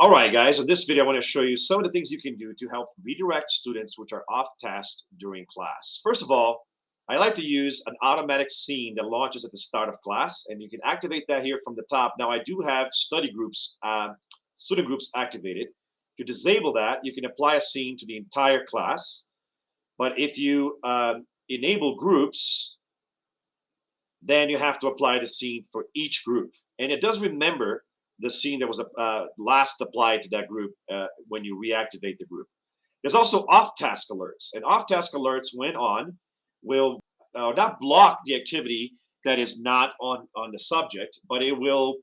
All right, guys, in this video, I want to show you some of the things you can do to help redirect students which are off task during class. First of all, I like to use an automatic scene that launches at the start of class, and you can activate that here from the top. Now, I do have study groups, student groups activated. If you disable that, you can apply a scene to the entire class. But if you enable groups, then you have to apply the scene for each group. And it does remember the scene that was last applied to that group when you reactivate the group. There's also off-task alerts. And off-task alerts, when on, will not block the activity that is not on the subject, but it will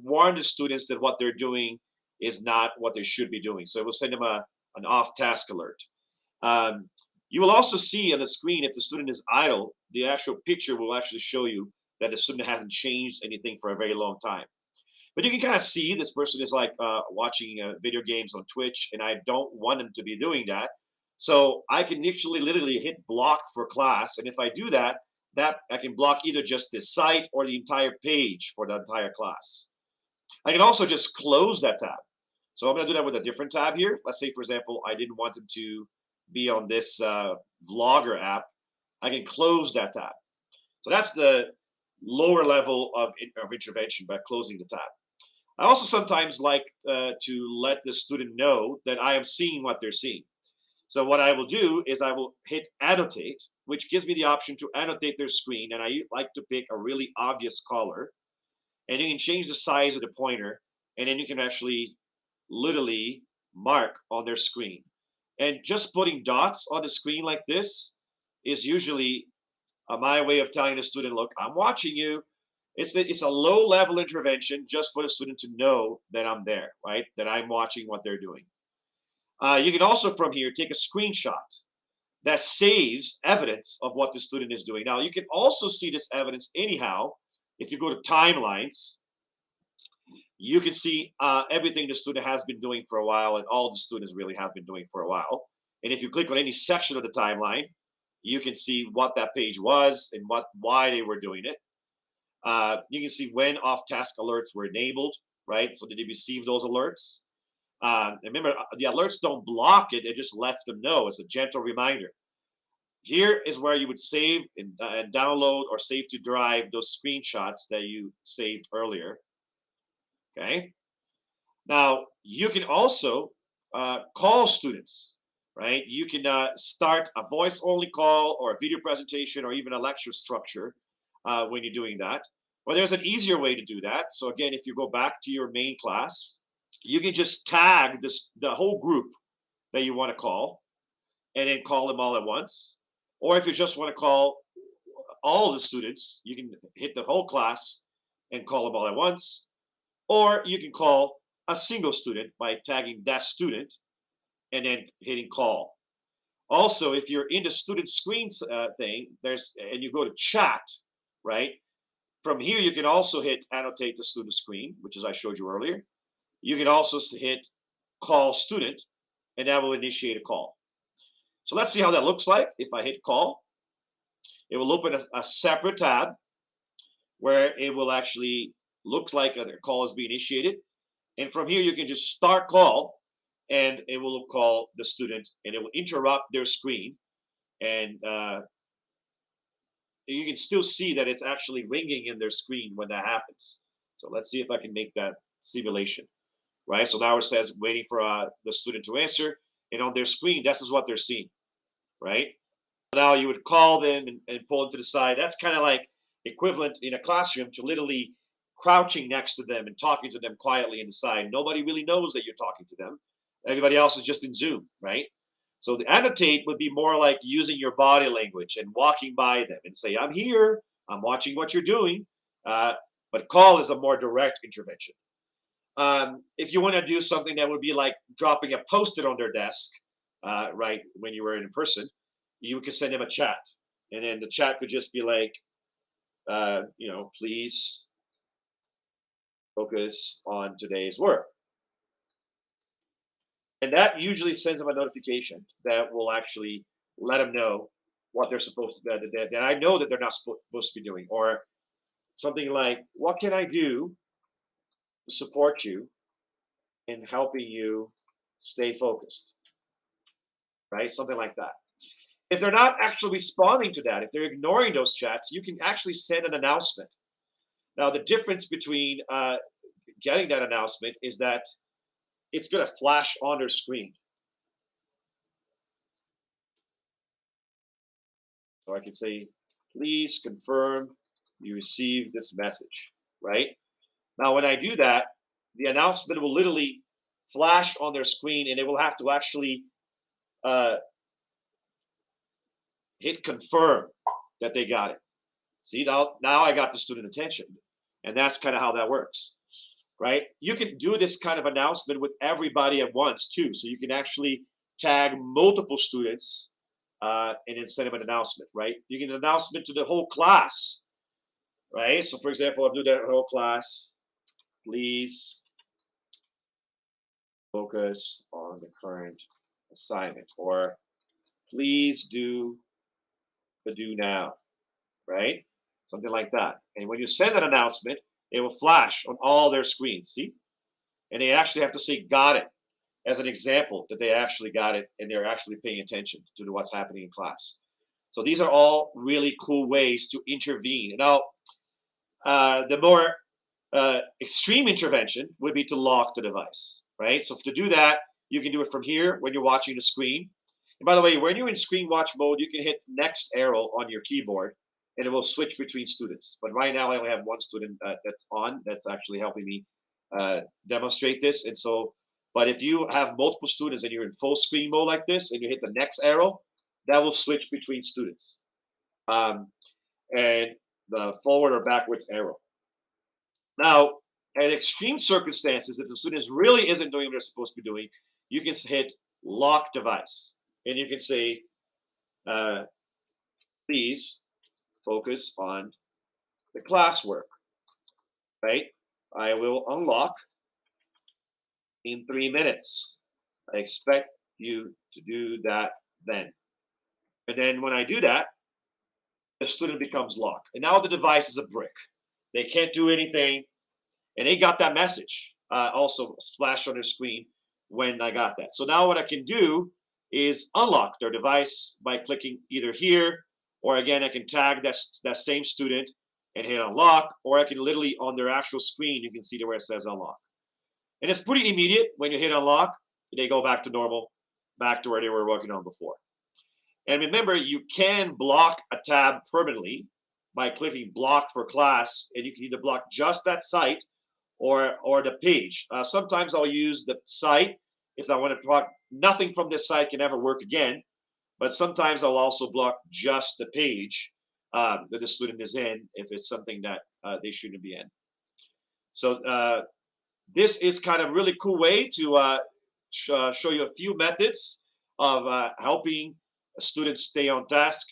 warn the students that what they're doing is not what they should be doing. So it will send them an off-task alert. You will also see on the screen if the student is idle, the actual picture will actually show you that the student hasn't changed anything for a very long time. But you can kind of see this person is like watching video games on Twitch, and I don't want them to be doing that. So I can actually literally hit block for class, and if I do that, I can block either just this site or the entire page for the entire class. I can also just close that tab. So I'm going to do that with a different tab here. Let's say, for example, I didn't want them to be on this Vlogger app. I can close that tab. So that's the lower level of intervention by closing the tab. I also sometimes like to let the student know that I am seeing what they're seeing. So what I will do is I will hit annotate, which gives me the option to annotate their screen. And I like to pick a really obvious color. And you can change the size of the pointer. And then you can actually literally mark on their screen. And just putting dots on the screen like this is usually my way of telling the student, look, I'm watching you. It's a low level intervention just for the student to know that I'm there, right? That I'm watching what they're doing. You can also from here take a screenshot that saves evidence of what the student is doing. Now, you can also see this evidence anyhow. If you go to timelines, you can see everything the student has been doing for a while, and all the students really have been doing for a while. And if you click on any section of the timeline, you can see what that page was and why they were doing it. You can see when off-task alerts were enabled, right? So did they receive those alerts? Remember, the alerts don't block it. It just lets them know. It's a gentle reminder. Here is where you would save and download or save to drive those screenshots that you saved earlier. Okay. Now, you can also call students, right? You can start a voice-only call or a video presentation or even a lecture structure when you're doing that. Well, there's an easier way to do that. So again, if you go back to your main class, you can just tag the whole group that you want to call and then call them all at once. Or if you just want to call all the students, you can hit the whole class and call them all at once. Or you can call a single student by tagging that student and then hitting call. Also, if you're in the student screens thing, and you go to chat, right? From here, you can also hit annotate the student screen, which is I showed you earlier. You can also hit call student, and that will initiate a call. So let's see how that looks like. If I hit call, it will open a separate tab where it will actually look like a call is being initiated. And from here, you can just start call, and it will call the student, and it will interrupt their screen. And you can still see that it's actually ringing in their screen when that happens. So let's see if I can make that simulation, right? So now it says waiting for the student to answer, and on their screen, this is what they're seeing, right? Now you would call them and pull them to the side. That's kind of like equivalent in a classroom to literally crouching next to them and talking to them quietly in the side. Nobody really knows that you're talking to them. Everybody else is just in Zoom, right? So the annotate would be more like using your body language and walking by them and say, I'm here, I'm watching what you're doing. But call is a more direct intervention. If you want to do something that would be like dropping a post-it on their desk, right, when you were in person, you can send them a chat. And then the chat could just be like, please focus on today's work. And that usually sends them a notification that will actually let them know what they're supposed to do, that I know that they're not supposed to be doing. Or something like, what can I do to support you in helping you stay focused, right? Something like that. If they're not actually responding to that, if they're ignoring those chats, you can actually send an announcement. Now, the difference between getting that announcement is that it's going to flash on their screen. So I can say, please confirm you received this message, right? Now, when I do that, the announcement will literally flash on their screen and they will have to actually uh, hit confirm that they got it. See, now I got the student attention. And that's kind of how that works, right? You can do this kind of announcement with everybody at once too. So you can actually tag multiple students and then send them an announcement, right? You can announcement to the whole class, right? So for example, I'll do that whole class. Please focus on the current assignment, or please do the do now, right? Something like that. And when you send an announcement, it will flash on all their screens. See? And they actually have to say got it as an example that they actually got it and they're actually paying attention to what's happening in class. So these are all really cool ways to intervene. Now, the more extreme intervention would be to lock the device, right? So to do that, you can do it from here when you're watching the screen. And by the way, when you're in screen watch mode, you can hit next arrow on your keyboard and it will switch between students. But right now I only have one student that's on, that's actually helping me demonstrate this. And so, but if you have multiple students and you're in full screen mode like this and you hit the next arrow, that will switch between students. And the forward or backwards arrow. Now, in extreme circumstances, if the student really isn't doing what they're supposed to be doing, you can hit lock device. And you can say, please focus on the classwork, right? I will unlock in 3 minutes. I expect you to do that then. And then when I do that, the student becomes locked. And now the device is a brick. They can't do anything. And they got that message also splashed on their screen when I got that. So now what I can do is unlock their device by clicking either here, or again, I can tag that same student and hit unlock, or I can literally on their actual screen, you can see where it says unlock. And it's pretty immediate. When you hit unlock, they go back to normal, back to where they were working on before. And remember, you can block a tab permanently by clicking block for class, and you can either block just that site or the page. Sometimes I'll use the site if I want to block nothing from this site can ever work again. But sometimes I'll also block just the page that the student is in if it's something that they shouldn't be in. So this is kind of really cool way to show you a few methods of helping students stay on task.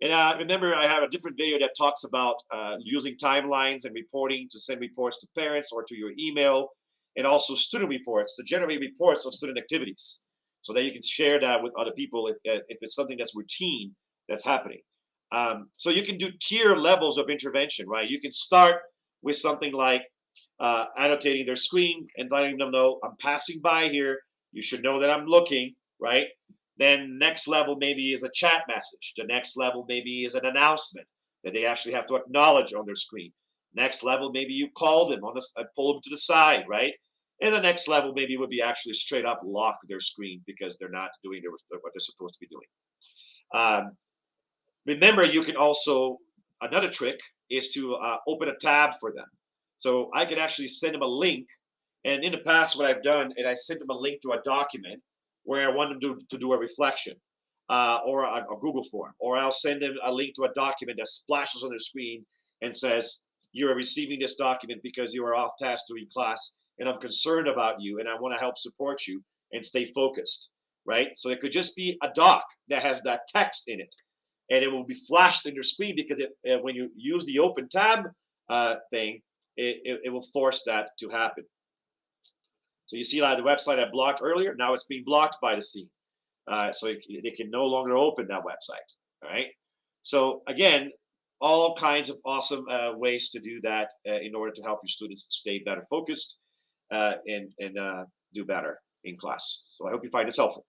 And remember, I have a different video that talks about using timelines and reporting to send reports to parents or to your email, and also student reports to generate reports on student activities so that you can share that with other people if it's something that's routine that's happening. So you can do tier levels of intervention, right? You can start with something like annotating their screen and letting them know, I'm passing by here. You should know that I'm looking, right? Then next level maybe is a chat message. The next level maybe is an announcement that they actually have to acknowledge on their screen. Next level, maybe you call them on this and pull them to the side, right? And the next level maybe would be actually straight up lock their screen because they're not doing what they're supposed to be doing. Remember, you can also, another trick is to open a tab for them. So I can actually send them a link. And in the past, what I've done, is I sent them a link to a document where I want them to do a reflection or a Google form, or I'll send them a link to a document that splashes on their screen and says, you are receiving this document because you are off task during class and I'm concerned about you and I want to help support you and stay focused, right? So it could just be a doc that has that text in it and it will be flashed in your screen because when you use the open tab thing, it will force that to happen. So you see, like the website I blocked earlier, now it's being blocked by the scene. So they can no longer open that website. All right. So again, all kinds of awesome ways to do that in order to help your students stay better focused and do better in class. So I hope you find this helpful.